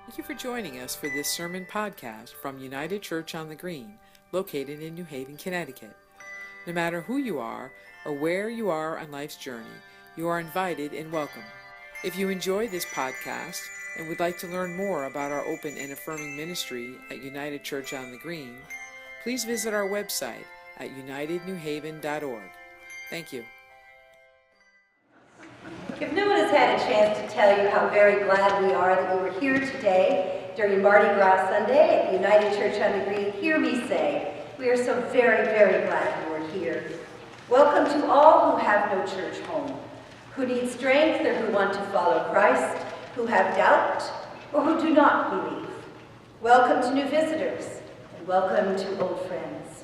Thank you for joining us for this sermon podcast from United Church on the Green, located in New Haven, Connecticut. No matter who you are or where you are on life's journey, you are invited and welcome. If you enjoy this podcast and would like to learn more about our open and affirming ministry at United Church on the Green, please visit our website at unitednewhaven.org. Thank you. If no one has had a chance to tell you how very glad we are that you were here today during Mardi Gras Sunday at the United Church on the Green, hear me say, we are so very, very glad you are here. Welcome to all who have no church home, who need strength or who want to follow Christ, who have doubt or who do not believe. Welcome to new visitors, and welcome to old friends.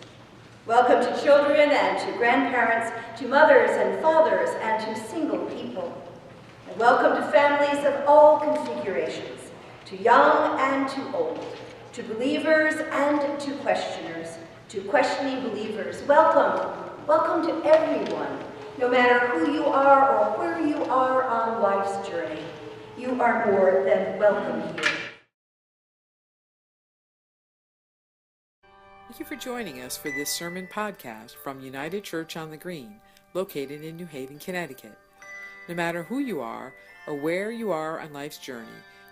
Welcome to children and to grandparents, to mothers and fathers, and to single people. And welcome to families of all configurations, to young and to old, to believers and to questioners, to questioning believers. Welcome, welcome to everyone, no matter who you are or where you are on life's journey. You are more than welcome here. Thank you for joining us for this sermon podcast from United Church on the Green, located in New Haven, Connecticut. No matter who you are or where you are on life's journey,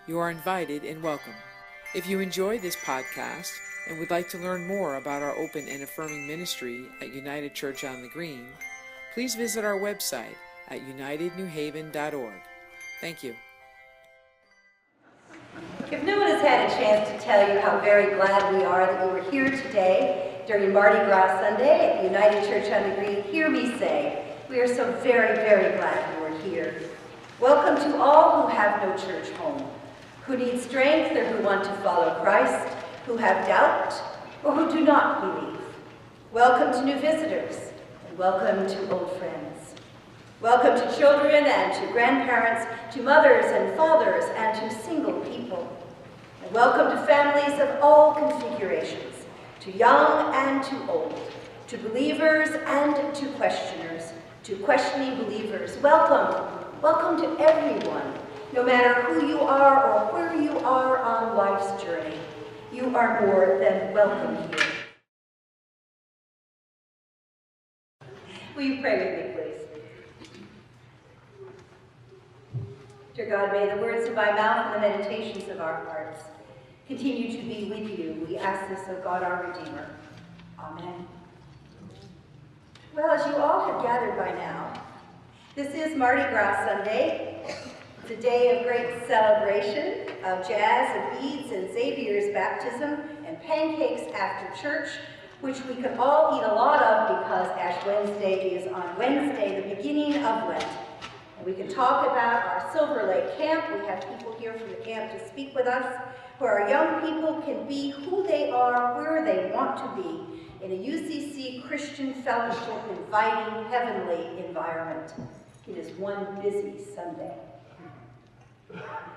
you are invited and welcome. If you enjoy this podcast and would like to learn more about our open and affirming ministry at United Church on the Green, please visit our website at unitednewhaven.org. Thank you. If no one has had a chance to tell you how very glad we are that you were here today during Mardi Gras Sunday at the United Church on the Green, hear me say, we are so very, very glad you are here. Welcome to all who have no church home, who need strength or who want to follow Christ, who have doubt or who do not believe. Welcome to new visitors, and welcome to old friends. Welcome to children and to grandparents, to mothers and fathers, and to single people. And welcome to families of all configurations, to young and to old, to believers and to questioners, to questioning believers. Welcome, welcome to everyone, no matter who you are or where you are on life's journey. You are more than welcome here. Will you pray with me, please? Dear God, may the words of my mouth and the meditations of our hearts continue to be with you. We ask this of God our Redeemer. Amen. Well, as you all have gathered by now, this is Mardi Gras Sunday. It's a day of great celebration, of jazz and beads and Xavier's baptism and pancakes after church, which we could all eat a lot of because Ash Wednesday is on Wednesday, the beginning of Lent. We can talk about our Silver Lake camp. We have people here from the camp to speak with us, where our young people can be who they are, where they want to be, in a UCC Christian fellowship, inviting, heavenly environment. It is one busy Sunday.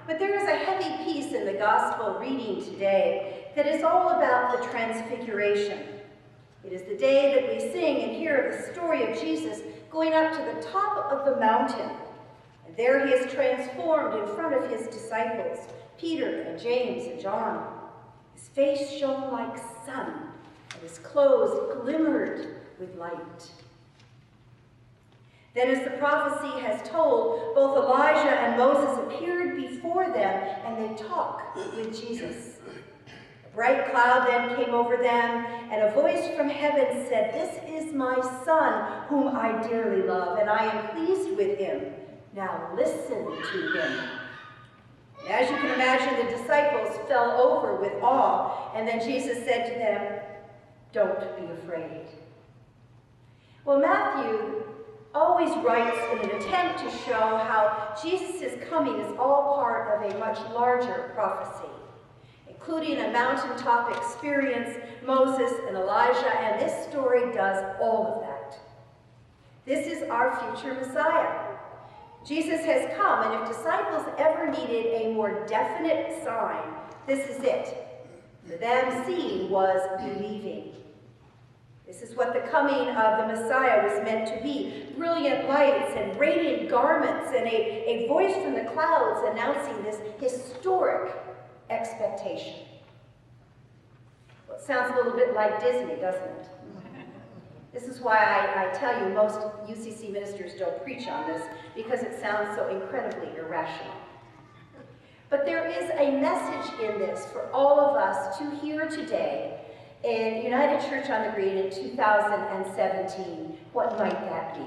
But there is a heavy piece in the gospel reading today that is all about the transfiguration. It is the day that we sing and hear of the story of Jesus going up to the top of the mountain. And there he is transformed in front of his disciples, Peter and James and John. His face shone like sun, and his clothes glimmered with light. Then, as the prophecy has told, both Elijah and Moses appeared before them, and they talked with Jesus. A bright cloud then came over them, and a voice from heaven said, "This is my Son, whom I dearly love, and I am pleased with him. Now listen to him." And as you can imagine, the disciples fell over with awe, and then Jesus said to them, "Don't be afraid." Well, Matthew always writes in an attempt to show how Jesus' coming is all part of a much larger prophecy, including a mountaintop experience, Moses and Elijah, and this story does all of that. This is our future Messiah. Jesus has come, and if disciples ever needed a more definite sign, this is it. For them, seeing was believing. This is what the coming of the Messiah was meant to be. Brilliant lights and radiant garments and a voice from the clouds announcing this historic expectation. Well, it sounds a little bit like Disney, doesn't it? This is why I tell you most UCC ministers don't preach on this, because it sounds so incredibly irrational. But there is a message in this for all of us to hear today in United Church on the Green in 2017. What might that be?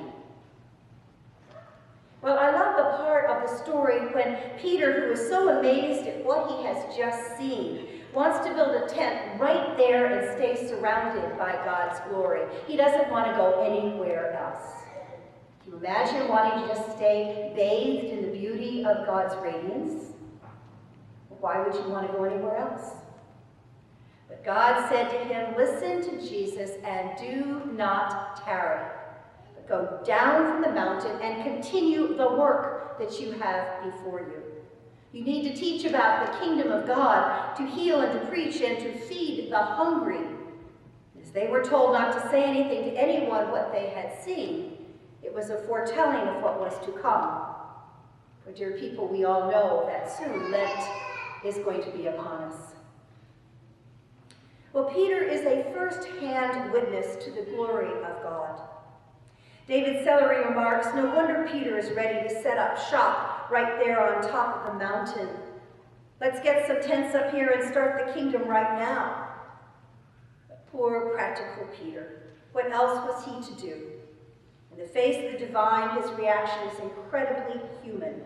Well, I love the part of the story when Peter, who is so amazed at what he has just seen, wants to build a tent right there and stay surrounded by God's glory. He doesn't want to go anywhere else. Can you imagine wanting to just stay bathed in the beauty of God's radiance? Why would you want to go anywhere else? But God said to him, listen to Jesus and do not tarry. But go down from the mountain and continue the work that you have before you. You need to teach about the kingdom of God, to heal and to preach and to feed the hungry. As they were told not to say anything to anyone what they had seen, it was a foretelling of what was to come. For dear people, we all know that soon Lent is going to be upon us. Well, Peter is a first-hand witness to the glory of God. David Sellery remarks, no wonder Peter is ready to set up shop right there on top of the mountain. Let's get some tents up here and start the kingdom right now. But poor practical Peter, what else was he to do? In the face of the divine, his reaction is incredibly human.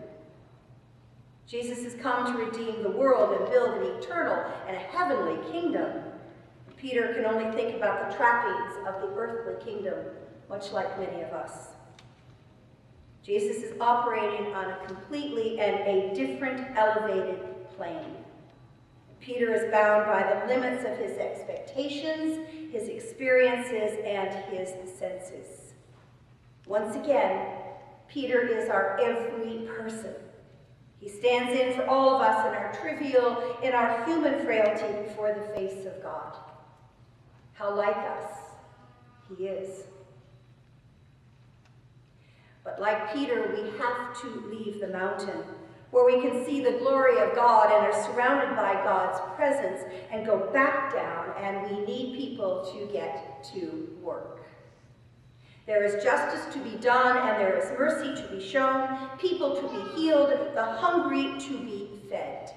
Jesus has come to redeem the world and build an eternal and a heavenly kingdom. Peter can only think about the trappings of the earthly kingdom, much like many of us. Jesus is operating on a completely and a different elevated plane. Peter is bound by the limits of his expectations, his experiences, and his senses. Once again, Peter is our every person. He stands in for all of us in our trivial, in our human frailty before the face of God. How like us he is. But like Peter, we have to leave the mountain where we can see the glory of God and are surrounded by God's presence and go back down, and we need people to get to work. There is justice to be done, and there is mercy to be shown, people to be healed, the hungry to be fed.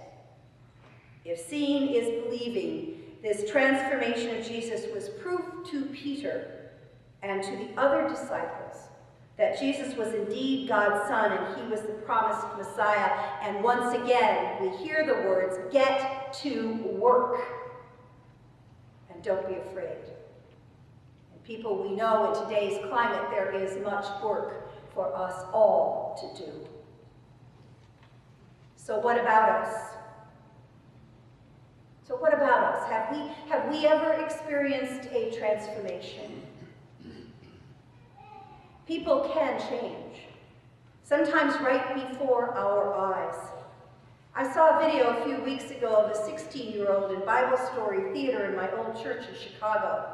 If seeing is believing, this transformation of Jesus was proof to Peter and to the other disciples that Jesus was indeed God's Son and he was the promised Messiah. And once again, we hear the words, get to work. And don't be afraid. And people, we know in today's climate there is much work for us all to do. So what about us? So what about us? Have we ever experienced a transformation? People can change, sometimes right before our eyes. I saw a video a few weeks ago of a 16-year-old in Bible Story Theater in my old church in Chicago.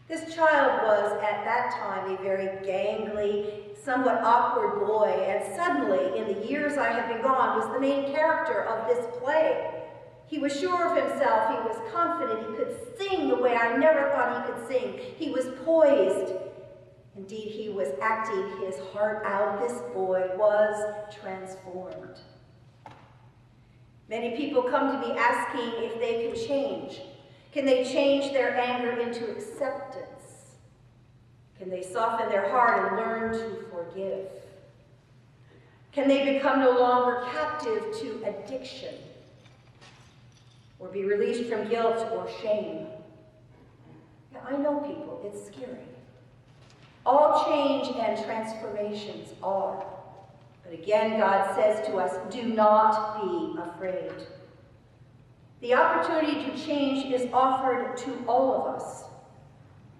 This child was, at that time, a very gangly, somewhat awkward boy, and suddenly, in the years I have been gone, was the main character of this play. He was sure of himself, he was confident, he could sing the way I never thought he could sing. He was poised. Indeed, he was acting his heart out. This boy was transformed. Many people come to me asking if they can change. Can they change their anger into acceptance? Can they soften their heart and learn to forgive? Can they become no longer captive to addiction or be released from guilt or shame? Yeah, I know people, it's scary. All change and transformations are. But again, God says to us, do not be afraid. The opportunity to change is offered to all of us.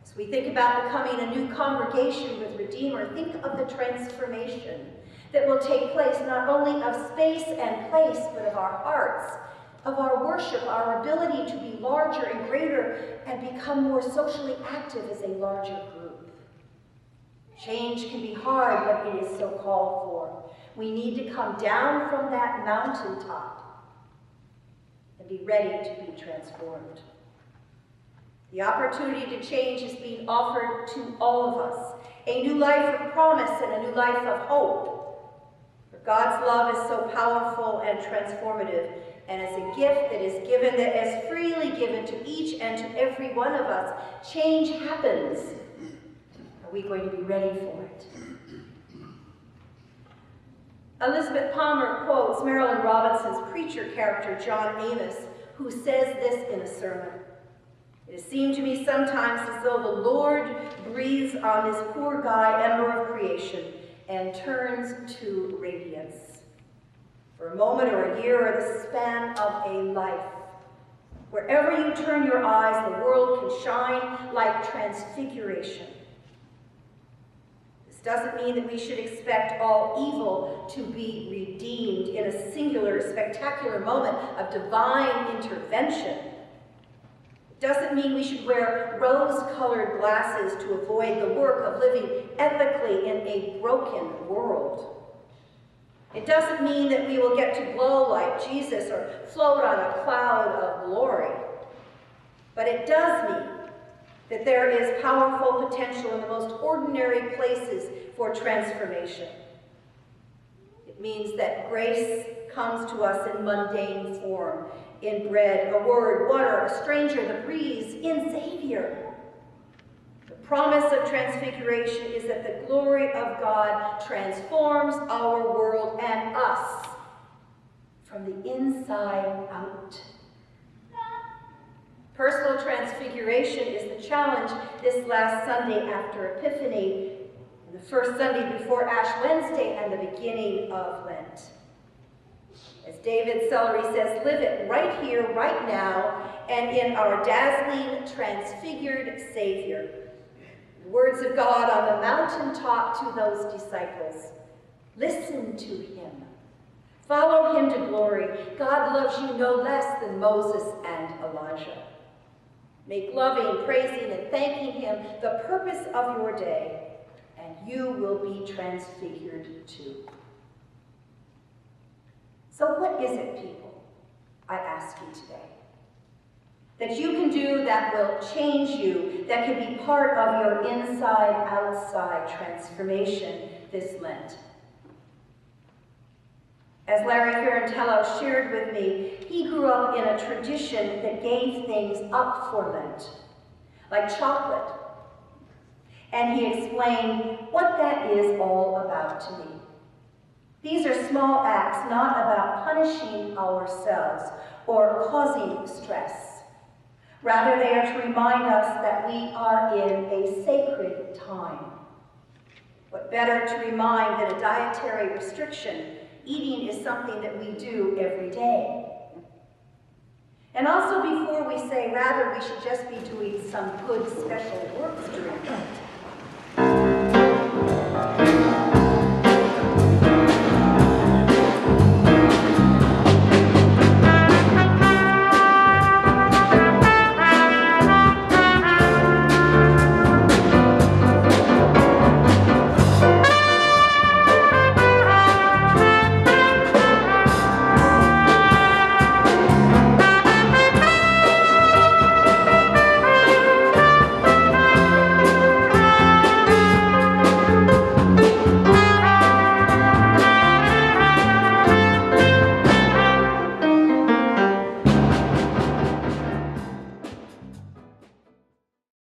As we think about becoming a new congregation with Redeemer, think of the transformation that will take place not only of space and place, but of our hearts, of our worship, our ability to be larger and greater and become more socially active as a larger group. Change can be hard, but it is so called for. We need to come down from that mountaintop be ready to be transformed. The opportunity to change is being offered to all of us. A new life of promise and a new life of hope. For God's love is so powerful and transformative, and as a gift that is given, that is freely given to each and to every one of us, change happens. Are we going to be ready for it? Elizabeth Palmer quotes Marilyn Robinson's preacher character, John Amos, who says this in a sermon. It has seemed to me sometimes as though the Lord breathes on this poor guy, ember of creation, and turns to radiance. For a moment or a year or the span of a life, wherever you turn your eyes, the world can shine like transfiguration. This doesn't mean that we should expect all evil to be redeemed in a singular, spectacular moment of divine intervention. It doesn't mean we should wear rose-colored glasses to avoid the work of living ethically in a broken world. It doesn't mean that we will get to glow like Jesus or float on a cloud of glory. But it does mean that there is powerful potential in the most ordinary places for transformation. It means that grace comes to us in mundane form, in bread, a word, water, a stranger, the breeze, in Savior. The promise of transfiguration is that the glory of God transforms our world and us from the inside out. Personal transfiguration is the challenge this last Sunday after Epiphany, the first Sunday before Ash Wednesday, and the beginning of Lent. As David Sellery says, live it right here, right now, and in our dazzling, transfigured Savior. The words of God on the mountaintop to those disciples. Listen to him. Follow him to glory. God loves you no less than Moses and Elijah. Make loving, praising, and thanking him the purpose of your day, and you will be transfigured too. So what is it, people, I ask you today, that you can do that will change you, that can be part of your inside-outside transformation this Lent? As Larry Ferrantello shared with me, he grew up in a tradition that gave things up for Lent, like chocolate. And he explained what that is all about to me. These are small acts not about punishing ourselves or causing stress. Rather, they are to remind us that we are in a sacred time. What better to remind than a dietary restriction? Eating is something that we do every day. And also, before we say, rather, we should just be doing some good special works during Lent,